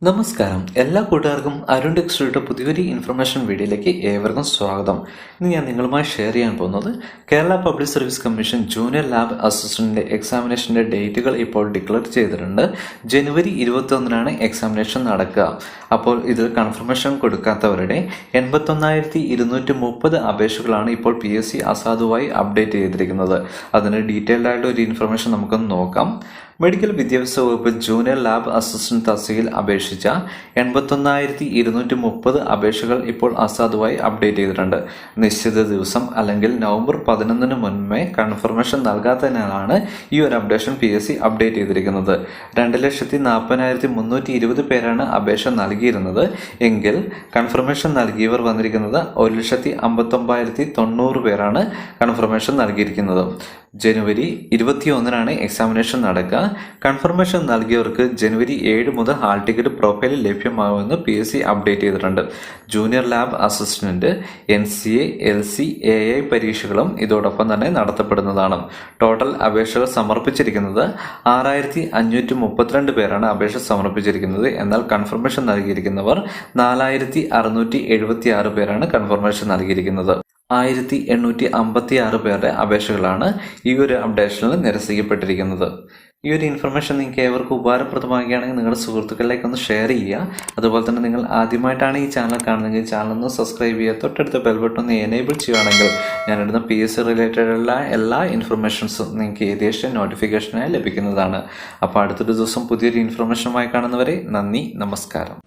നമസ്കാരം എല്ലാ കൂട്ടുകാർക്കും അരുൺ ടെക്സ്റ്റയുടെ പുതിയൊരു ഇൻഫർമേഷൻ വീഡിയോയിലേക്ക് ഏവർക്കും സ്വാഗതം. ഇന്ന് ഞാൻ നിങ്ങളുമായി ഷെയർ ചെയ്യാൻ പോകുന്നത് Kerala public service commission junior lab അസിസ്റ്റന്റിന്റെ എക്സാമിനേഷന്റെ ഡേറ്റുകൾ ഇപ്പോൾ ഡിക്ലെയർ ചെയ്തിട്ടുണ്ട്. ജനുവരി 21-നാണ് എക്സാമിനേഷൻ നടക്കുക. അപ്പോൾ ഇതിൽ കൺഫർമേഷൻ കൊടുക്കാത്തവരുടെ 81,230 അപേക്ഷകളാണ് ഇപ്പോൾ PSC അസാധുവായി അപ്ഡേറ്റ് ചെയ്തിരിക്കുന്നത്. അതിന് ഡീറ്റെയിൽഡ് ആയിട്ട് ഒരു ഇൻഫർമേഷൻ നമുക്കൊന്ന് നോക്കാം. മെഡിക്കൽ വിദ്യാഭ്യാസ വകുപ്പ് ജൂനിയർ ലാബ് അസിസ്റ്റന്റ് തസ്തികയിൽ അപേക്ഷിച്ച 81,230 അപേക്ഷകൾ ഇപ്പോൾ അസാധുവായി അപ്ഡേറ്റ് ചെയ്തിട്ടുണ്ട്. നിശ്ചിത ദിവസം അല്ലെങ്കിൽ നവംബർ 11-ന് മുൻപേ കൺഫർമേഷൻ നൽകാത്തതിനാലാണ് ഈ ഒരു അപ്ഡേഷൻ PSC അപ്ഡേറ്റ് ചെയ്തിരിക്കുന്നത്. 2,40,320 പേരാണ് അപേക്ഷ നൽകിയിരുന്നത് എങ്കിൽ കൺഫർമേഷൻ നൽകിയവർ വന്നിരിക്കുന്നത് 1,59,090 പേരാണ് കൺഫർമേഷൻ നൽകിയിരിക്കുന്നത്. ജനുവരി 21-നാണ് എക്സാമിനേഷൻ നടക്കുക. കൺഫർമേഷൻ നൽകിയവർക്ക് ജനുവരി 7 മുതൽ ഹാൾ ടിക്കറ്റ് പ്രൊഫൈലിൽ ലഭ്യമാകുമെന്ന് PSC അപ്ഡേറ്റ് ചെയ്തിട്ടുണ്ട്. Junior lab assistant NCA, LC, AI പരീക്ഷകളും ഇതോടൊപ്പം തന്നെ നടത്തപ്പെടുന്നതാണ്. ടോട്ടൽ അപേക്ഷകൾ സമർപ്പിച്ചിരിക്കുന്നത് 6,532 പേരാണ് അപേക്ഷ സമർപ്പിച്ചിരിക്കുന്നത്. എന്നാൽ കൺഫർമേഷൻ നൽകിയിരിക്കുന്നവർ 4,676 പേരാണ് കൺഫർമേഷൻ നൽകിയിരിക്കുന്നത്. 1,856 പേരുടെ അപേക്ഷകളാണ് ഈ ഒരു അപ്ഡേഷനിൽ നിരസിക്കപ്പെട്ടിരിക്കുന്നത്. ഈ ഒരു ഇൻഫർമേഷൻ നിങ്ങൾക്ക് ഏവർക്കും ഉപകാരപ്രദമാകുകയാണെങ്കിൽ നിങ്ങളുടെ സുഹൃത്തുക്കളിലേക്ക് ഒന്ന് ഷെയർ ചെയ്യുക. അതുപോലെ തന്നെ നിങ്ങൾ ആദ്യമായിട്ടാണ് ഈ ചാനൽ കാണുന്നതെങ്കിൽ ചാനൽ ഒന്ന് സബ്സ്ക്രൈബ് ചെയ്യുക. തൊട്ടടുത്ത ബെൽ ബട്ടൺ ഒന്ന് എനേബിൾ ചെയ്യുകയാണെങ്കിൽ ഞാനിടുന്ന PSC റിലേറ്റഡ് എല്ലാ ഇൻഫർമേഷൻസും നിങ്ങൾക്ക് ഏകദേശം നോട്ടിഫിക്കേഷനായി ലഭിക്കുന്നതാണ്. അപ്പോൾ അടുത്തൊരു ദിവസം പുതിയൊരു ഇൻഫർമേഷനുമായി കാണുന്നവരെ നന്ദി, നമസ്കാരം.